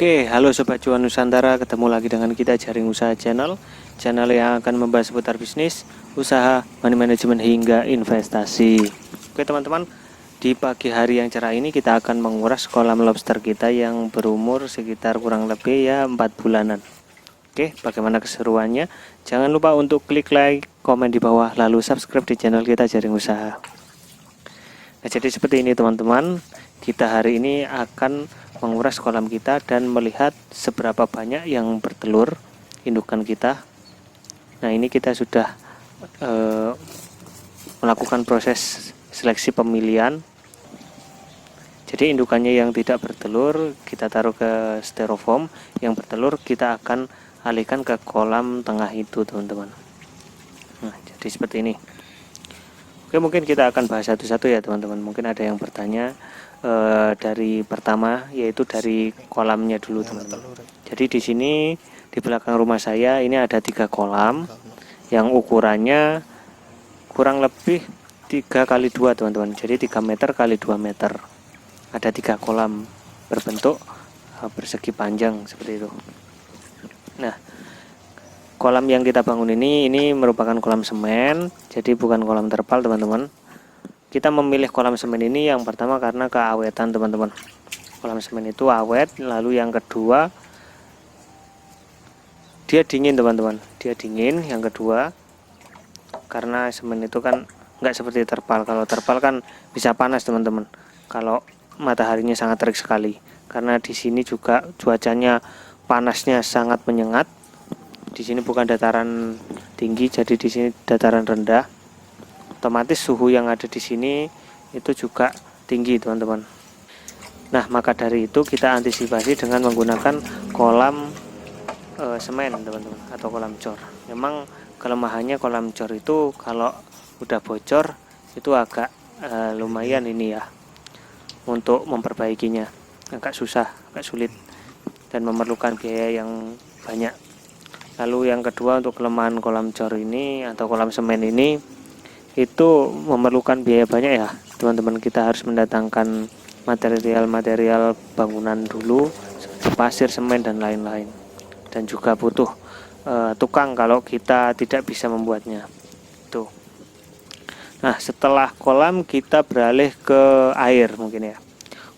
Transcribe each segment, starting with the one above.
Oke, halo Sobat Cuan Nusantara, ketemu lagi dengan kita Jaring Usaha Channel yang akan membahas seputar bisnis, usaha, money management hingga investasi. Oke teman-teman, di pagi hari yang cerah ini kita akan menguras kolam lobster kita yang berumur sekitar kurang lebih 4 bulanan. Oke, bagaimana keseruannya? Jangan lupa untuk klik like, komen di bawah, lalu subscribe di channel kita Jaring Usaha. Nah, jadi seperti ini teman-teman, kita hari ini akan menguras kolam kita dan melihat seberapa banyak yang bertelur indukan kita. Nah, ini kita sudah melakukan proses seleksi pemilihan. Jadi indukannya yang tidak bertelur kita taruh ke styrofoam, yang bertelur kita akan alihkan ke kolam tengah itu teman-teman. Nah, jadi seperti ini. Oke, mungkin kita akan bahas satu-satu ya teman-teman. Mungkin ada yang bertanya dari pertama, yaitu dari kolamnya dulu teman-teman. Jadi di sini di belakang rumah saya ini ada 3 kolam yang ukurannya kurang lebih 3x2 teman-teman. Jadi 3 meter kali 2 meter. Ada 3 kolam berbentuk persegi panjang seperti itu. Nah, kolam yang kita bangun ini merupakan kolam semen, jadi bukan kolam terpal teman-teman. Kita memilih kolam semen ini yang pertama karena keawetan teman-teman. Kolam semen itu awet, lalu yang kedua dia dingin teman-teman. Dia dingin, yang kedua karena semen itu kan nggak seperti terpal. Kalau terpal kan bisa panas teman-teman. Kalau mataharinya sangat terik sekali. Karena di sini juga cuacanya panasnya sangat menyengat. Di sini bukan dataran tinggi, jadi di sini dataran rendah. Otomatis suhu yang ada di sini itu juga tinggi teman-teman. Nah, maka dari itu kita antisipasi dengan menggunakan kolam semen teman-teman, atau kolam cor. Memang kelemahannya kolam cor itu kalau udah bocor itu agak lumayan ini ya, untuk memperbaikinya agak susah, agak sulit dan memerlukan biaya yang banyak. Lalu yang kedua, untuk kelemahan kolam cor ini atau kolam semen ini itu memerlukan biaya banyak ya teman-teman. Kita harus mendatangkan material-material bangunan dulu seperti pasir, semen dan lain-lain, dan juga butuh tukang kalau kita tidak bisa membuatnya itu. Nah, setelah kolam kita beralih ke air mungkin ya.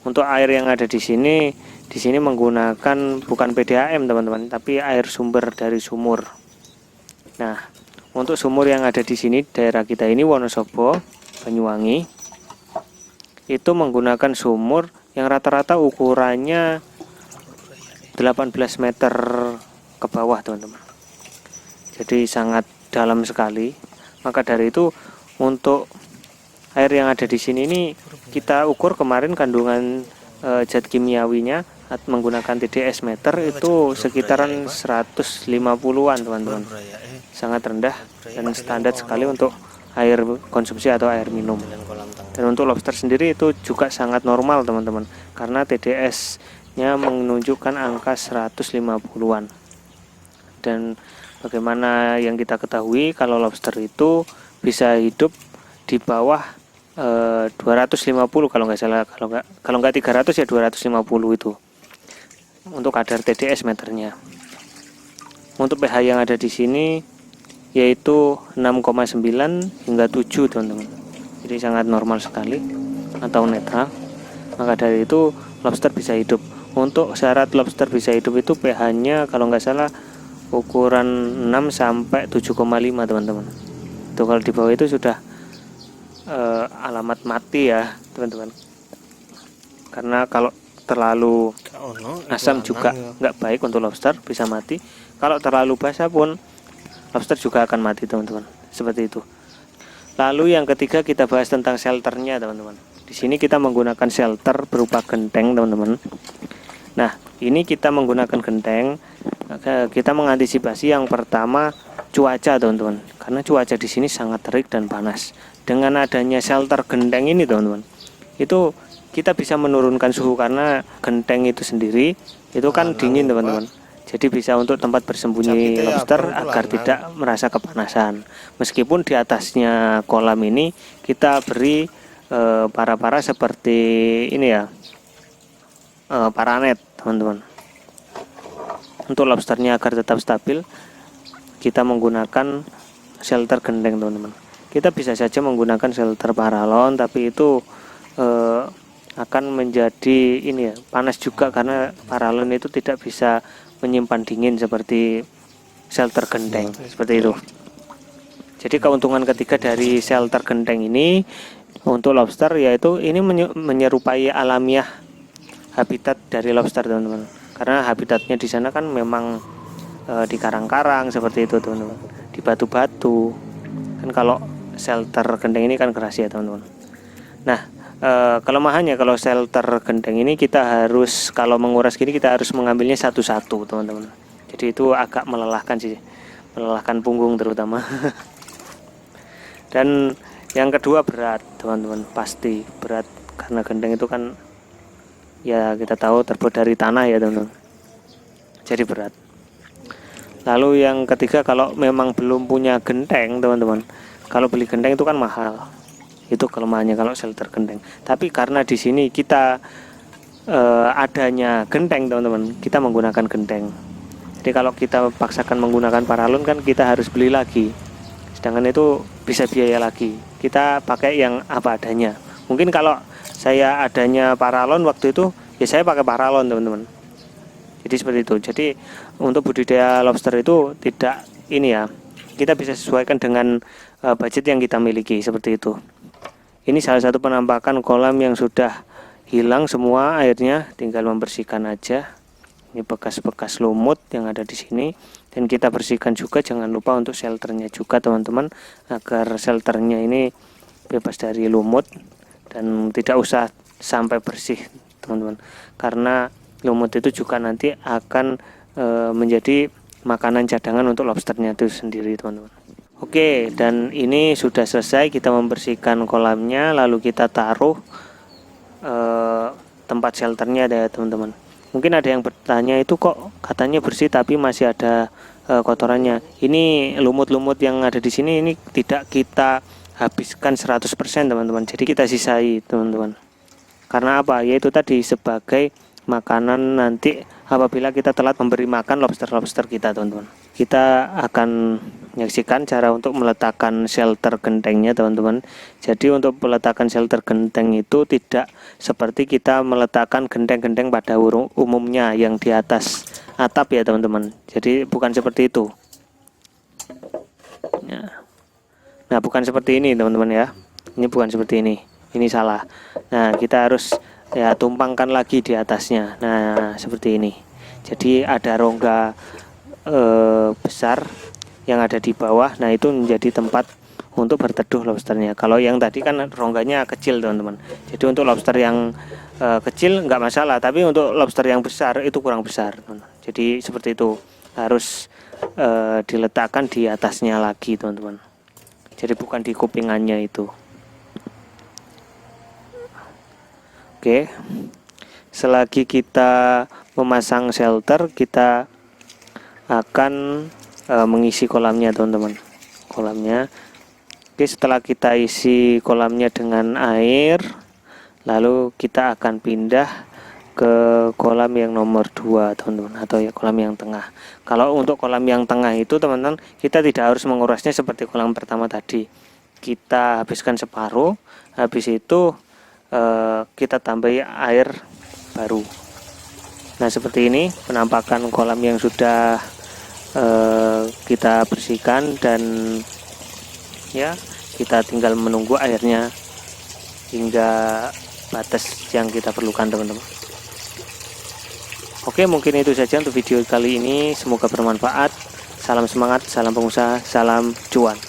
Untuk air yang ada di sini menggunakan bukan PDAM teman-teman, tapi air sumber dari sumur. Nah, untuk sumur yang ada di sini daerah kita ini Wonosobo, Banyuwangi, itu menggunakan sumur yang rata-rata ukurannya 18 meter ke bawah teman-teman. Jadi sangat dalam sekali. Maka dari itu untuk air yang ada di sini ini kita ukur kemarin kandungan zat kimiawinya menggunakan TDS meter itu sekitaran 150-an teman-teman. Sangat rendah dan standar sekali untuk air konsumsi atau air minum. Dan untuk lobster sendiri itu juga sangat normal teman-teman, karena TDS nya menunjukkan angka 150-an. Dan bagaimana yang kita ketahui, kalau lobster itu bisa hidup di bawah 250 kalau nggak salah, kalau nggak 300 ya 250 itu untuk kadar TDS meternya. Untuk pH yang ada di sini yaitu 6,9 hingga 7 teman-teman. Jadi sangat normal sekali atau netral. Maka dari itu lobster bisa hidup. Untuk syarat lobster bisa hidup itu pH-nya kalau nggak salah ukuran 6 sampai 7,5 teman-teman. Itu kalau di bawah itu sudah alamat mati ya teman-teman. Karena kalau terlalu asam juga nggak baik untuk lobster, bisa mati. Kalau terlalu basah pun lobster juga akan mati teman-teman, seperti itu. Lalu yang ketiga kita bahas tentang shelternya teman-teman. Di sini kita menggunakan shelter berupa genteng teman-teman. Nah, ini kita menggunakan genteng, kita mengantisipasi yang pertama cuaca teman-teman, karena cuaca di sini sangat terik dan panas. Dengan adanya shelter genteng ini teman-teman, itu kita bisa menurunkan suhu, karena genteng itu sendiri itu kan dingin teman-teman. Jadi bisa untuk tempat bersembunyi lobster agar tidak merasa kepanasan. Meskipun di atasnya kolam ini kita beri para seperti ini ya, paranet teman-teman. untuk lobsternya agar tetap stabil, kita menggunakan shelter gendeng teman-teman. Kita bisa saja menggunakan shelter paralon, tapi itu akan menjadi ini ya, panas juga, karena paralon itu tidak bisa menyimpan dingin seperti shelter gendeng seperti itu. Jadi keuntungan ketiga dari shelter gendeng ini untuk lobster yaitu ini menyerupai alamiah habitat dari lobster teman-teman. Karena habitatnya di sana kan memang di karang-karang seperti itu teman-teman, di batu-batu. Kan kalau shelter gendeng ini kan keras ya teman-teman. Nah, kelemahannya kalau shelter gendeng ini kita harus, kalau menguras gini kita harus mengambilnya satu-satu teman-teman. Jadi itu agak melelahkan sih, melelahkan punggung terutama. Dan yang kedua berat teman-teman, pasti berat karena gendeng itu kan ya kita tahu terbuat dari tanah ya teman-teman, jadi berat. Lalu yang ketiga, kalau memang belum punya gendeng teman-teman, kalau beli gendeng itu kan mahal, itu kelemahannya kalau shelter gendeng. Tapi karena di sini kita adanya gendeng teman-teman, kita menggunakan gendeng. Jadi kalau kita paksakan menggunakan paralon kan kita harus beli lagi, sedangkan itu bisa biaya lagi. Kita pakai yang apa adanya. Mungkin kalau saya adanya paralon waktu itu, ya saya pakai paralon teman-teman. Jadi seperti itu. Jadi untuk budidaya lobster itu tidak ini ya, kita bisa sesuaikan dengan budget yang kita miliki seperti itu. Ini salah satu penampakan kolam yang sudah hilang semua airnya, tinggal membersihkan aja. Ini bekas-bekas lumut yang ada di sini, dan kita bersihkan juga, jangan lupa untuk shelternya juga teman-teman, agar shelternya ini bebas dari lumut dan tidak usah sampai bersih teman-teman, karena lumut itu juga nanti akan menjadi makanan cadangan untuk lobsternya itu sendiri teman-teman. Oke, dan ini sudah selesai kita membersihkan kolamnya, lalu kita taruh tempat shelternya ya teman-teman. Mungkin ada yang bertanya, itu kok katanya bersih tapi masih ada kotorannya. Ini lumut-lumut yang ada di sini ini tidak kita habiskan 100% teman-teman. Jadi kita sisai teman-teman. Karena apa? Yaitu tadi sebagai makanan nanti apabila kita telat memberi makan lobster-lobster kita teman-teman. Kita akan menyaksikan cara untuk meletakkan shelter gendengnya teman-teman. Jadi untuk peletakan shelter gendeng itu tidak seperti kita meletakkan gendeng-gendeng pada umumnya yang di atas atap ya teman-teman. Jadi bukan seperti itu. Nah, bukan seperti ini teman-teman ya. Ini bukan seperti ini. Ini salah. Nah, kita harus ya tumpangkan lagi di atasnya. Nah, seperti ini. Jadi ada rongga besar yang ada di bawah. Nah, itu menjadi tempat untuk berteduh lobsternya. Kalau yang tadi kan rongganya kecil teman-teman. Jadi untuk lobster yang kecil nggak masalah, tapi untuk lobster yang besar itu kurang besar teman-teman. Jadi seperti itu, harus diletakkan di atasnya lagi teman-teman. Jadi bukan di kupingannya itu. Oke, selagi kita memasang shelter, kita akan mengisi kolamnya teman-teman. Kolamnya, oke, setelah kita isi kolamnya dengan air, lalu kita akan pindah ke kolam yang nomor 2 teman-teman, atau ya kolam yang tengah. Kalau untuk kolam yang tengah itu teman-teman, kita tidak harus mengurasnya seperti kolam pertama tadi. Kita habiskan separuh, habis itu kita tambahi air baru. Nah, seperti ini penampakan kolam yang sudah kita bersihkan, dan ya kita tinggal menunggu airnya hingga batas yang kita perlukan teman-teman. Oke, mungkin itu saja untuk video kali ini, semoga bermanfaat. Salam semangat, salam pengusaha, salam cuan.